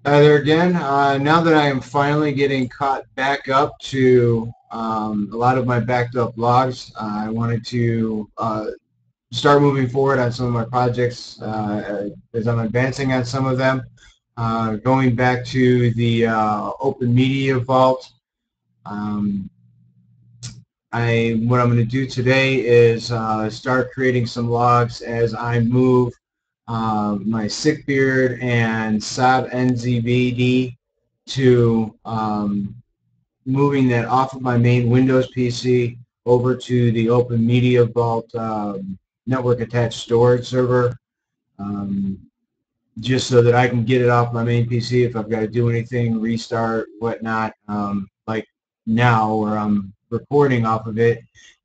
Hi there again. Now that I am finally getting caught back up to a lot of my backed up logs, I wanted to start moving forward on some of my projects as I'm advancing on some of them. Going back to the Open Media Vault, um, what I'm going to do today is start creating some logs as I move my SickBeard and Saab NZBD to moving that off of my main Windows PC over to the Open Media Vault network attached storage server, um, just so that I can get it off my main PC if I've got to do anything, restart, whatnot, like now where I'm recording off of it.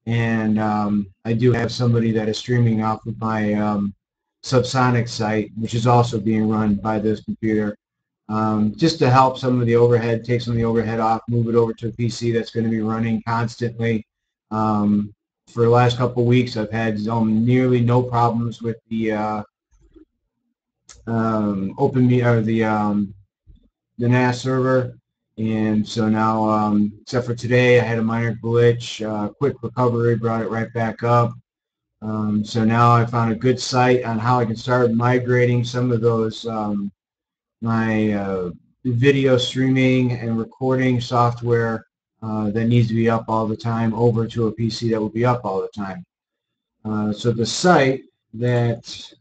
And I do have somebody that is streaming off of my Subsonic site, which is also being run by this computer, just to help some of the overhead, take some of the overhead off, move it over to a PC that's going to be running constantly. For the last couple of weeks, I've had nearly no problems with the the NAS server, and so now, except for today, I had a minor glitch. Quick recovery brought it right back up. So now I found a good site on how I can start migrating some of those my video streaming and recording software that needs to be up all the time over to a PC that will be up all the time. So the site that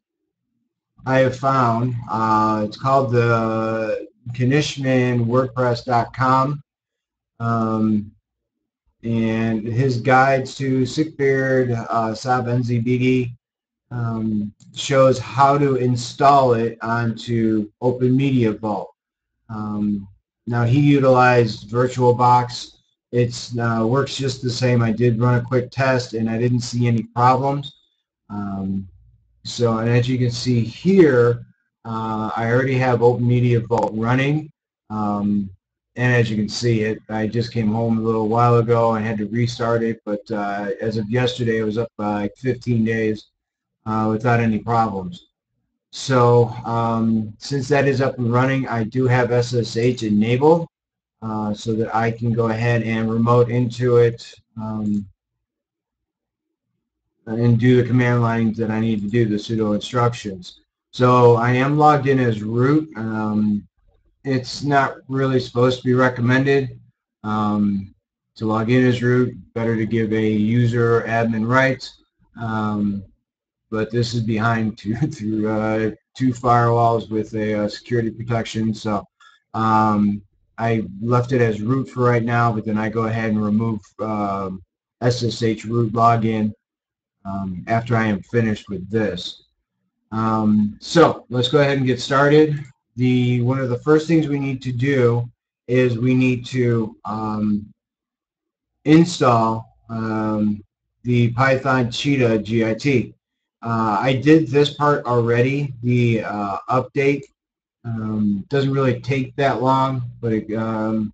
I have found, it's called the KnishmanWordPress.com, and his guides to SickBeard, Saab NZBD, shows how to install it onto Open Media Vault. Now he utilized VirtualBox. It works just the same. I did run a quick test and I didn't see any problems. And as you can see here, I already have Open Media Vault running. And as you can see, I just came home a little while ago and had to restart it, but as of yesterday, it was up by 15 days without any problems. So since that is up and running, I do have SSH enabled so that I can go ahead and remote into it and do the command lines that I need to do, the sudo instructions. So I am logged in as root. It's not really supposed to be recommended to log in as root. Better to give a user admin rights. But this is behind two firewalls with a security protection. So I left it as root for right now, but then I go ahead and remove SSH root login after I am finished with this. So let's go ahead and get started. One of the first things we need to do is we need to install the Python Cheetah GIT. I did this part already. The update doesn't really take that long, but you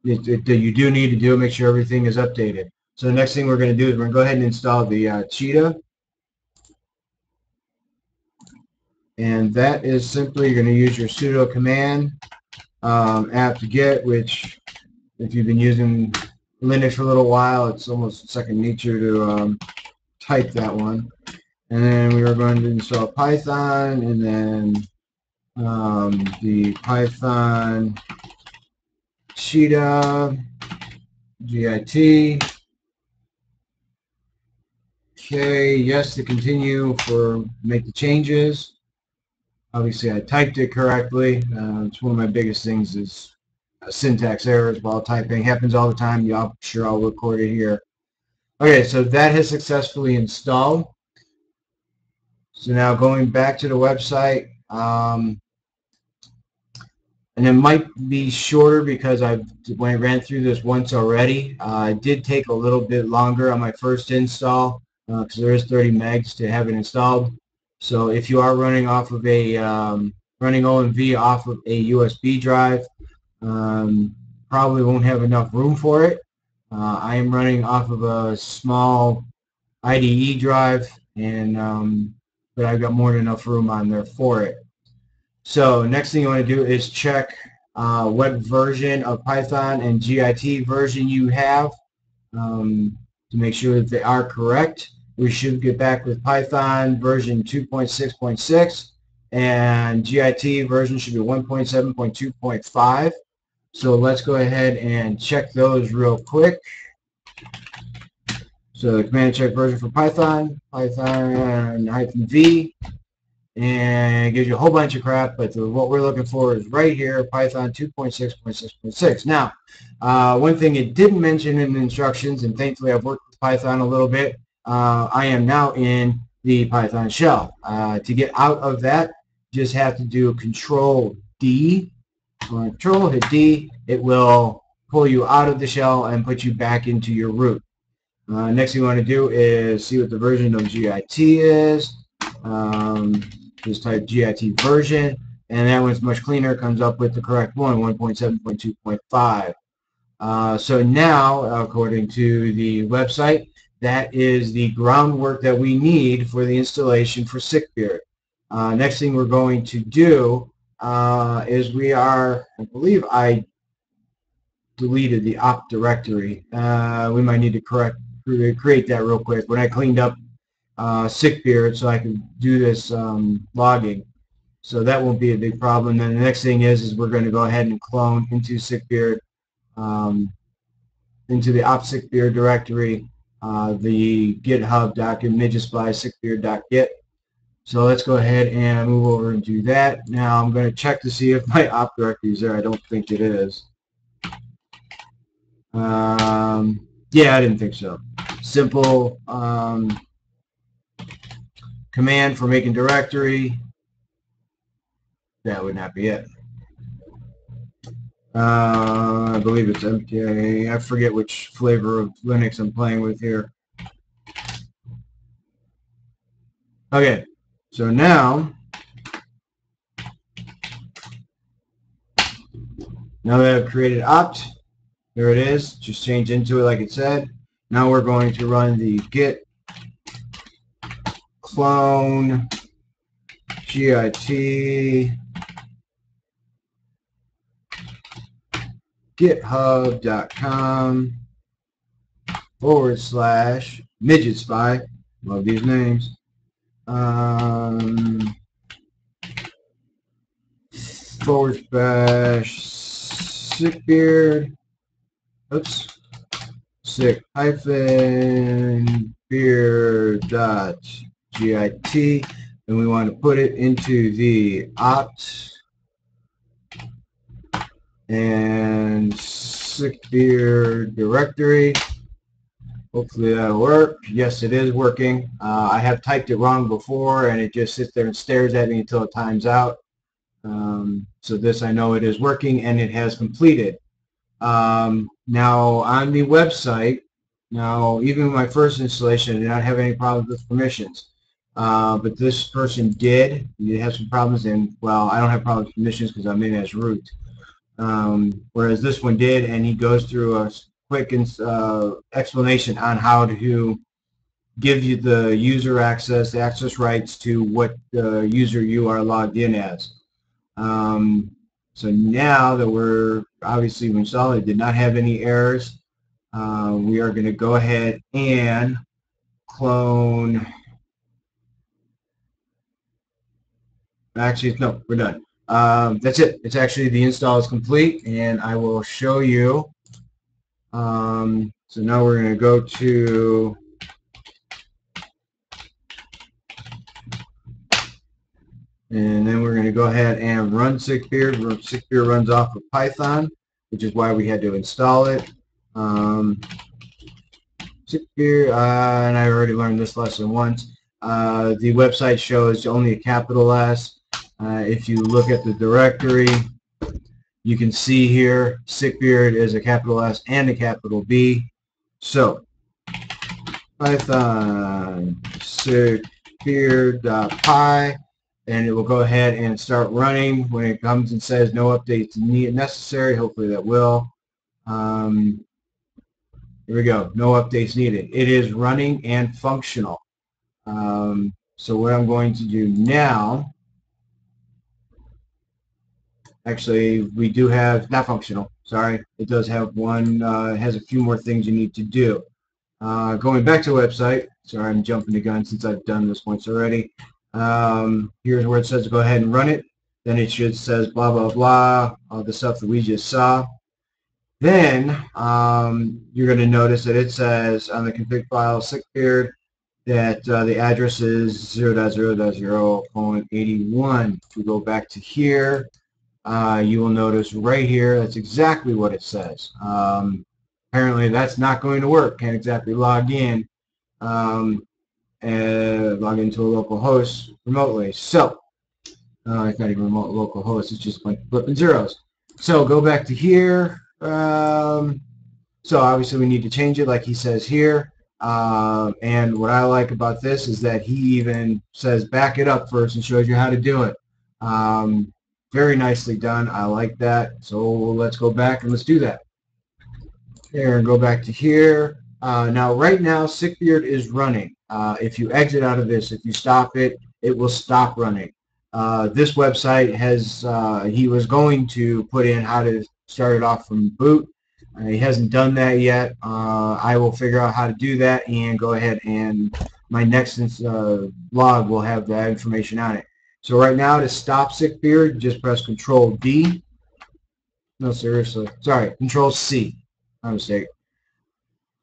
do need to do it. Make sure everything is updated. So the next thing we're going to do is we're going to go ahead and install the Cheetah. And that is simply, you're going to use your sudo command apt-get, which if you've been using Linux for a little while, it's almost second nature to type that one. And then we are going to install Python, and then the Python Cheetah GIT. Okay, yes to continue for make the changes. Obviously, I typed it correctly. It's one of my biggest things is syntax errors while typing. Happens all the time. I'm sure I'll record it here. Okay, so that has successfully installed. So now going back to the website, and it might be shorter because when I ran through this once already. It did take a little bit longer on my first install because there is 30 megs to have it installed. So if you are running off of a running OMV off of a USB drive, probably won't have enough room for it. I am running off of a small IDE drive, and but I've got more than enough room on there for it. So next thing you want to do is check what version of Python and GIT version you have to make sure that they are correct. We should get back with Python version 2.6.6 and GIT version should be 1.7.2.5. So let's go ahead and check those real quick. So the command check version for Python, Python-V, and it gives you a whole bunch of crap, but what we're looking for is right here, Python 2.6.6.6. Now, one thing it didn't mention in the instructions, and thankfully I've worked with Python a little bit, I am now in the Python shell. To get out of that, just have to do Control-D. Control, hit D, it will pull you out of the shell and put you back into your root. Next thing you want to do is see what the version of GIT is. Just type GIT version, and that one's much cleaner, comes up with the correct one, 1.7.2.5. So now, according to the website, that is the groundwork that we need for the installation for SickBeard. Next thing we're going to do is I believe I deleted the opt directory. We might need to create that real quick. When I cleaned up SickBeard so I can do this logging. So that won't be a big problem. Then the next thing is we're going to go ahead and clone into SickBeard, into the opt SickBeard directory, the GitHub document, midgetspy sickbeard.git. So let's go ahead and move over and do that. Now I'm going to check to see if my opt directory is there. I don't think it is. Yeah, I didn't think so. Simple command for making directory. That would not be it. I believe it's MK. I forget which flavor of Linux I'm playing with here. Okay, so now that I've created opt, there it is. Just change into it like it said. Now we're going to run the git clone git github.com/midgetspy. Love these names. /SickBeard. Oops. sick-beard.git, and we want to put it into the opt and SickBeard directory. Hopefully that'll work. Yes, it is working. I have typed it wrong before, and it just sits there and stares at me until it times out. So this, I know it is working, and it has completed. Now on the website, now even my first installation, I did not have any problems with permissions. But this person did. He had some problems, and well, I don't have problems with permissions because I'm in as root. Whereas this one did, and he goes through a quick explanation on how to give you the user access, the access rights to what user you are logged in as. So now that we're obviously installed, it did not have any errors. We are going to go ahead and clone. Actually, no, we're done. That's it. It's actually, the install is complete, and I will show you. So now we're going to go to and then we're going to go ahead and run SickBeard. SickBeard runs off of Python, which is why we had to install it. SickBeard, and I already learned this lesson once. The website shows only a capital S. If you look at the directory, you can see here SickBeard is a capital S and a capital B. So Python sickbeard.py, and it will go ahead and start running. When it comes and says no updates necessary, hopefully that will. Here we go, no updates needed. It is running and functional. So what I'm going to do now Actually, we do have, not functional, sorry. It does have one, it has a few more things you need to do. Going back to the website, sorry, I'm jumping the gun since I've done this once already. Here's where it says to go ahead and run it. Then it should says blah, blah, blah, all the stuff that we just saw. Then you're going to notice that it says on the config file SickBeard that the address is 0.0.0.81. If we go back to here, you will notice right here that's exactly what it says. Apparently that's not going to work. Can't exactly log in and log into a local host remotely. So it's not even remote local host. It's just like flipping zeros. So go back to here. So obviously we need to change it like he says here. And what I like about this is that he even says back it up first and shows you how to do it. Very nicely done. I like that. So let's go back and let's do that. Here, go back to here. Now, right now, SickBeard is running. If you exit out of this, if you stop it, it will stop running. This website has, he was going to put in how to start it off from boot. He hasn't done that yet. I will figure out how to do that and go ahead and my next log will have that information on it. So right now to stop SickBeard, just press Control D. No, seriously. Sorry, Control C. My mistake.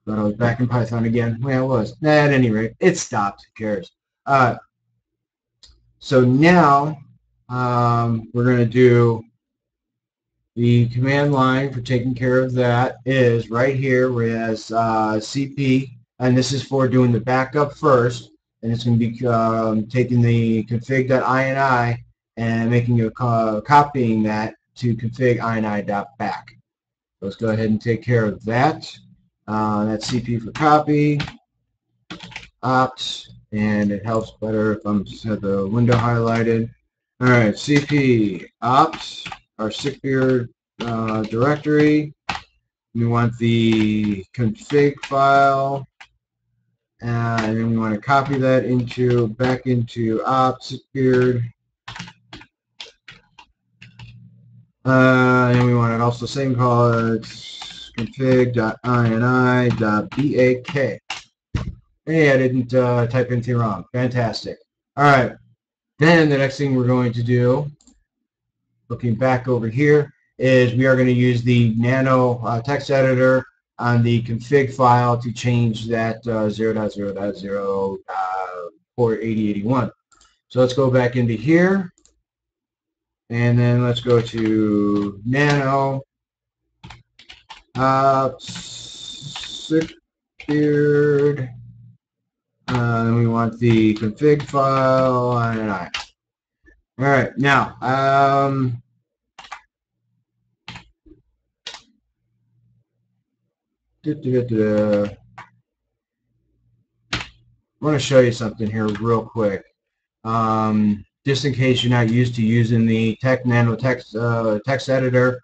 Thought I was back in Python again. Well, I was. At any rate, it stopped. Who cares? So now we're going to do the command line for taking care of that is right here where it has CP, and this is for doing the backup first, and it's going to be taking the config.ini and making a copying that to config ini.back. Let's go ahead and take care of that. That's CP for copy, opt, and it helps better if I'm just have the window highlighted. All right, CP opt, our SickBeard directory. We want the config file, and then we want to copy that back into opt SickBeard. And we want it also same call it config.ini.bak. Hey, I didn't type anything wrong. Fantastic. All right. Then the next thing we're going to do, looking back over here, is we are going to use the nano text editor on the config file to change that 0.0.0 port 8081. So let's go back into here. And then let's go to nano SickBeard. And we want the config file and I. All right, now I want to show you something here real quick. Just in case you're not used to using the nano text editor,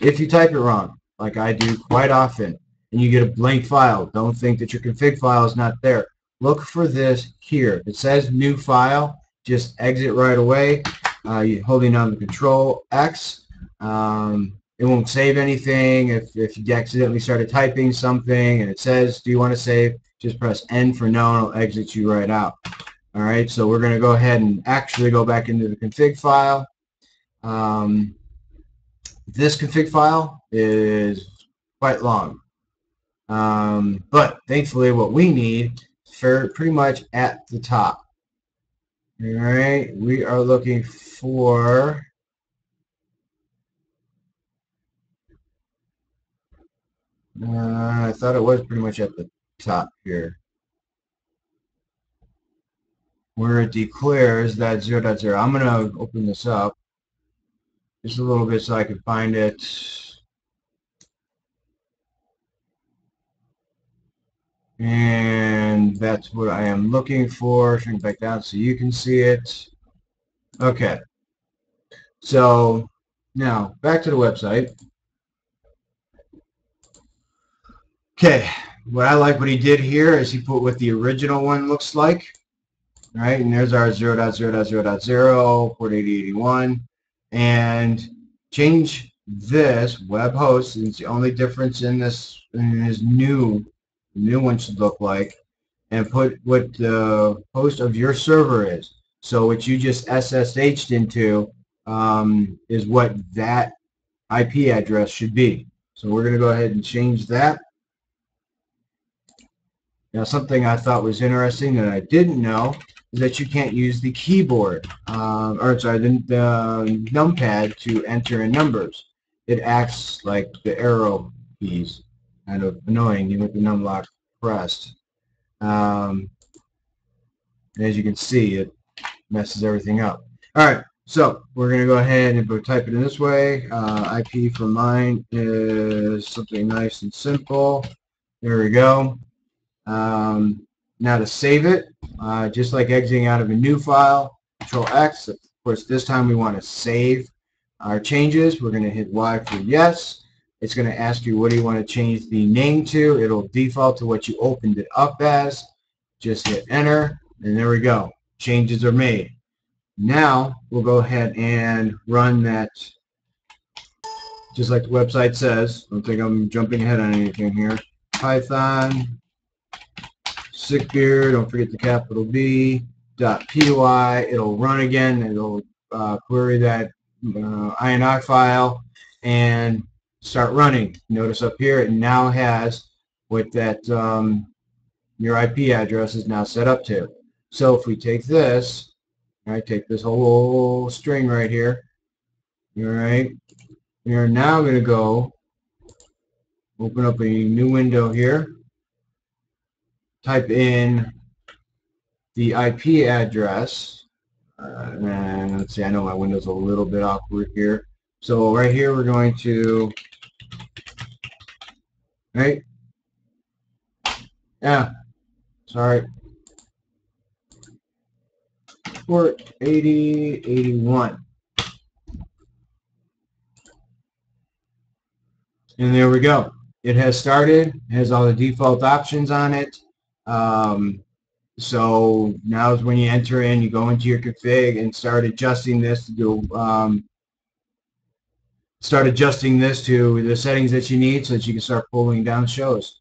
if you type it wrong, like I do quite often, and you get a blank file, don't think that your config file is not there. Look for this here. If it says new file, just exit right away. You're holding on the Control X. It won't save anything. If you accidentally started typing something and it says, do you want to save? Just press N for no, and it'll exit you right out. All right, so we're going to go ahead and actually go back into the config file. This config file is quite long. But thankfully what we need is pretty much at the top. All right, we are looking for I thought it was pretty much at the top here, where it declares that 0.0. I'm going to open this up just a little bit so I can find it. And that's what I am looking for. Shrink back down so you can see it. Okay. So now back to the website. Okay. What I like what he did here is he put what the original one looks like. All right, and there's our 0.0.0.0 port 8081, and change this web host. It's the only difference in this new one should look like, and put what the host of your server is. So what you just SSH'd into is what that IP address should be. So we're going to go ahead and change that. Now, something I thought was interesting that I didn't know is that you can't use the keyboard, or sorry, the numpad to enter in numbers. It acts like the arrow keys, kind of annoying even with the numlock pressed. And as you can see, it messes everything up. All right, so we're going to go ahead and type it in this way. IP for mine is something nice and simple. There we go. Now to save it, just like exiting out of a new file, Control X. Of course, this time we want to save our changes. We're going to hit Y for yes. It's going to ask you what do you want to change the name to. It'll default to what you opened it up as. Just hit enter, and there we go. Changes are made. Now we'll go ahead and run that just like the website says. I don't think I'm jumping ahead on anything here. Python SickBeard, don't forget the capital B, .py. It'll run again. It'll query that INI file and start running. Notice up here it now has what that your IP address is now set up to. So if we take this, right, take this whole string right here, all right, we are now going to go open up a new window here, type in the IP address, and let's see, I know my window's a little bit awkward here. So right here we're going to, right, yeah, sorry, port 8081. And there we go. It has started. It has all the default options on it. So now is when you enter in, you go into your config and start adjusting this to do, start adjusting this to the settings that you need so that you can start pulling down shows.